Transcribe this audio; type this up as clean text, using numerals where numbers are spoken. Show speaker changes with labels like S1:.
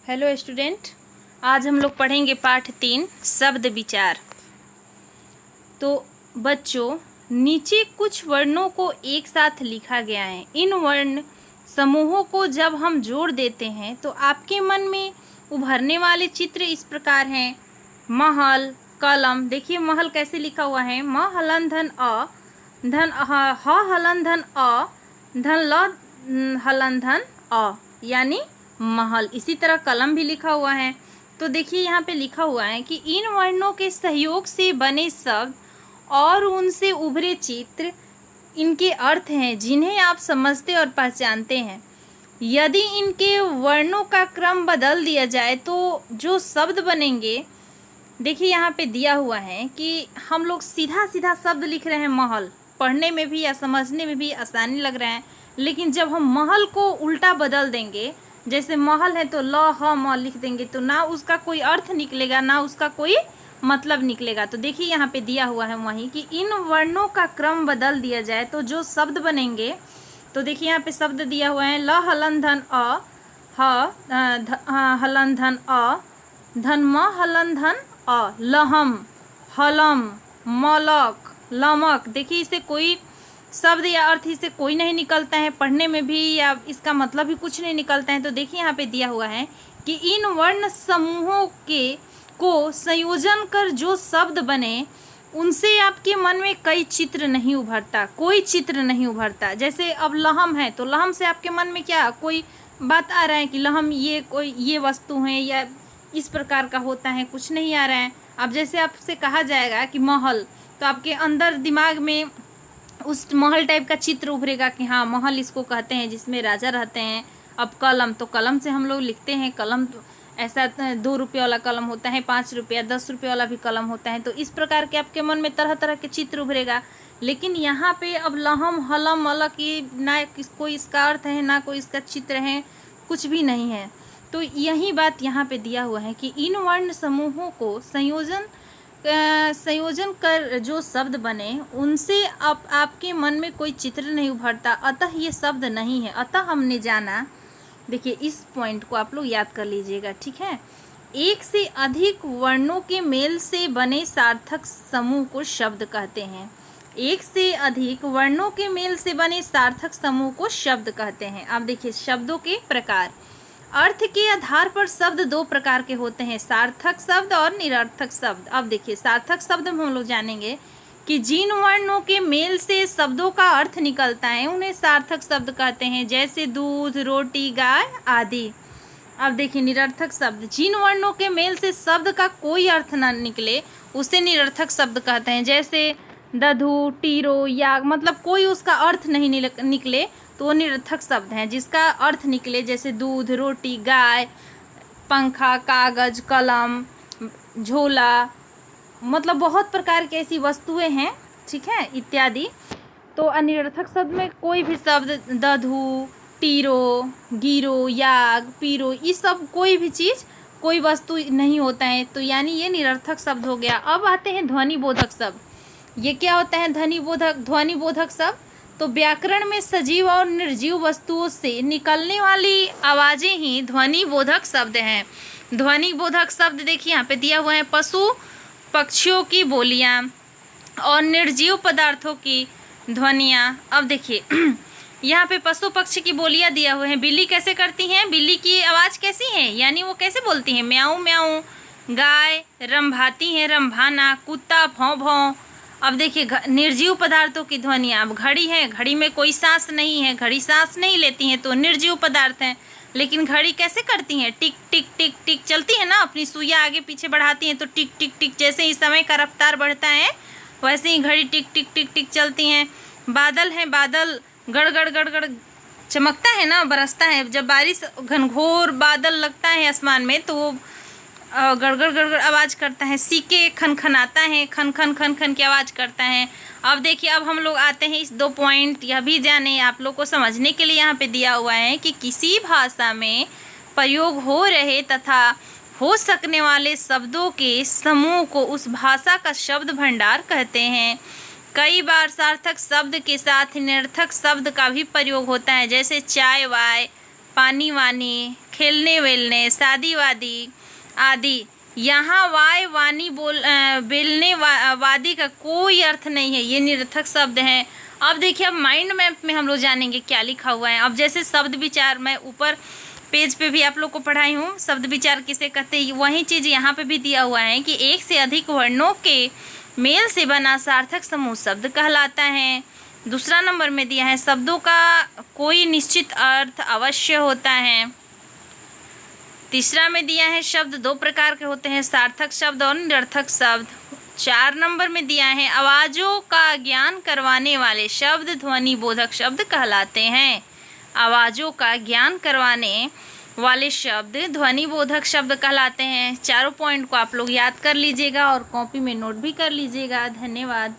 S1: Hello student, आज हम लोग पढ़ेंगे पाठ 3 शब्द विचार। तो बच्चों, नीचे कुछ वर्णों को एक साथ लिखा गया है। इन वर्ण समूहों को जब हम जोड़ देते हैं तो आपके मन में उभरने वाले चित्र इस प्रकार हैं। महल, कलम। देखिए महल कैसे लिखा हुआ है, म हलन धन अ, धन ह हलन धन अ, धन ल हलन धन अ, यानी महल। इसी तरह कलम भी लिखा हुआ है। तो देखिए यहाँ पे लिखा हुआ है कि इन वर्णों के सहयोग से बने शब्द और उनसे उभरे चित्र इनके अर्थ हैं जिन्हें आप समझते और पहचानते हैं। यदि इनके वर्णों का क्रम बदल दिया जाए तो जो शब्द बनेंगे, देखिए यहाँ पे दिया हुआ है कि हम लोग सीधा सीधा शब्द लिख रहे हैं महल, पढ़ने में भी या समझने में भी आसानी लग रहा है। लेकिन जब हम महल को उल्टा बदल देंगे, जैसे महल है तो ल ह म लिख देंगे, तो ना उसका कोई अर्थ निकलेगा ना उसका कोई मतलब निकलेगा। तो देखिए यहाँ पे दिया हुआ है वहीं कि इन वर्णों का क्रम बदल दिया जाए तो जो शब्द बनेंगे, तो देखिए यहाँ पे शब्द दिया हुआ है ल हलन धन अ, हलन धन अ, धन म हलन धन अ, लहम, हलम, मलक, लमक। देखिए इसे कोई शब्द या अर्थ इसे कोई नहीं निकलता है, पढ़ने में भी या इसका मतलब भी कुछ नहीं निकलता है। तो देखिए यहाँ पे दिया हुआ है कि इन वर्ण समूहों को संयोजन कर जो शब्द बने उनसे आपके मन में कई चित्र नहीं उभरता, कोई चित्र नहीं उभरता। जैसे अब लहम है तो लहम से आपके मन में क्या कोई बात आ रहा है कि लहम ये वस्तु है या इस प्रकार का होता है, कुछ नहीं आ रहा है। अब जैसे आपसे कहा जाएगा कि महल, तो आपके अंदर दिमाग में उस महल टाइप का चित्र उभरेगा कि हाँ महल इसको कहते हैं जिसमें राजा रहते हैं। अब कलम, तो कलम से हम लोग लिखते हैं, कलम तो ऐसा 2 रुपये वाला कलम होता है, 5 रुपया 10 रुपये वाला भी कलम होता है। तो इस प्रकार के आपके मन में तरह तरह के चित्र उभरेगा। लेकिन यहाँ पे अब लहम, हलम, अलग, ये ना कोई इसका अर्थ है ना कोई इसका चित्र है, कुछ भी नहीं है। तो यही बात यहाँ पे दिया हुआ है कि इन वर्ण समूहों को संयोजन कर जो शब्द बने उनसे आपके मन में कोई चित्र नहीं उभरता, अतः ये शब्द नहीं है। अतः हमने जाना, देखिए इस पॉइंट को आप लोग याद कर लीजिएगा, ठीक है। एक से अधिक वर्णों के मेल से बने सार्थक समूह को शब्द कहते हैं। एक से अधिक वर्णों के मेल से बने सार्थक समूह को शब्द कहते हैं। अब देखिए शब्दों के प्रकार। अर्थ के आधार पर शब्द 2 प्रकार के होते हैं, सार्थक शब्द और निरर्थक शब्द। अब देखिए सार्थक शब्द में हम लोग जानेंगे कि जिन वर्णों के मेल से शब्दों का अर्थ निकलता है उन्हें सार्थक शब्द कहते हैं, जैसे दूध, रोटी, गाय आदि। अब देखिए निरर्थक शब्द, जिन वर्णों के मेल से शब्द का कोई अर्थ न निकले उसे निरर्थक शब्द कहते हैं, जैसे दधु, टीरो, याग, मतलब कोई उसका अर्थ नहीं निकले तो वो निरर्थक शब्द हैं। जिसका अर्थ निकले जैसे दूध, रोटी, गाय, पंखा, कागज, कलम, झोला, मतलब बहुत प्रकार की ऐसी वस्तुएं हैं, ठीक है, इत्यादि। तो अनिरर्थक शब्द में कोई भी शब्द दधु, टीरो, गिरो, याग, पीरो, ये सब कोई भी चीज़, कोई वस्तु नहीं होता है, तो यानी ये निरर्थक शब्द हो गया। अब आते हैं ध्वनि बोधक शब्द। ये क्या होता है ध्वनि बोधक शब्द? तो व्याकरण में सजीव और निर्जीव वस्तुओं से निकलने वाली आवाज़ें ही ध्वनि बोधक शब्द हैं। ध्वनि बोधक शब्द देखिए यहाँ पे दिया हुआ है, पशु पक्षियों की बोलियाँ और निर्जीव पदार्थों की ध्वनियाँ। अब देखिए यहाँ पे पशु पक्षी की बोलियाँ दिया हुए हैं। बिल्ली कैसे करती हैं, बिल्ली की आवाज़ कैसी है, यानी वो कैसे बोलती हैं, म्याऊं म्याऊं। गाय रंभाती हैं, रंभाना। कुत्ता भौं भौं। अब देखिए निर्जीव पदार्थों की ध्वनियाँ। अब घड़ी है, घड़ी में कोई सांस नहीं है, घड़ी सांस नहीं लेती हैं तो निर्जीव पदार्थ हैं। लेकिन घड़ी कैसे करती हैं, टिक टिक टिक टिक चलती है ना, अपनी सुइयाँ आगे पीछे बढ़ाती हैं तो टिक टिक टिक, जैसे ही समय का रफ्तार बढ़ता है वैसे ही घड़ी टिक टिक टिक टिक चलती हैं। बादल हैं, बादल गड़ गड़ गड़ गड़ चमकता है ना, बरसता है। जब बारिश घनघोर बादल लगता है आसमान में तो वो गड़गड़ गड़गड़ आवाज़ करता है। सीके खनखनाता है, खन खन खन खन की आवाज़ करता है। अब देखिए अब हम लोग आते हैं इस 2 पॉइंट, यह भी जाने आप लोग को समझने के लिए यहाँ पे दिया हुआ है कि किसी भाषा में प्रयोग हो रहे तथा हो सकने वाले शब्दों के समूह को उस भाषा का शब्द भंडार कहते हैं। कई बार सार्थक शब्द के साथ निरर्थक शब्द का भी प्रयोग होता है, जैसे चाय वाय, पानी वानी, खेलने वेलने, शादी वादी आदि। यहाँ वाय वाणी बेलने वादी का कोई अर्थ नहीं है, ये निरर्थक शब्द हैं। अब देखिए, अब माइंड मैप में हम लोग जानेंगे क्या लिखा हुआ है। अब जैसे शब्द विचार, मैं ऊपर पेज पे भी आप लोग को पढ़ाई हूँ, शब्द विचार किसे कहते हैं, वही चीज़ यहाँ पे भी दिया हुआ है कि एक से अधिक वर्णों के मेल से बना सार्थक समूह शब्द कहलाता है। दूसरा नंबर में दिया है शब्दों का कोई निश्चित अर्थ अवश्य होता है। तीसरा में दिया है शब्द दो प्रकार के होते हैं, सार्थक शब्द और निरर्थक शब्द। 4 नंबर में दिया है आवाज़ों का ज्ञान करवाने वाले शब्द ध्वनि बोधक शब्द कहलाते हैं। आवाज़ों का ज्ञान करवाने वाले शब्द ध्वनि बोधक शब्द कहलाते हैं। चारों पॉइंट को आप लोग याद कर लीजिएगा और कॉपी में नोट भी कर लीजिएगा। धन्यवाद।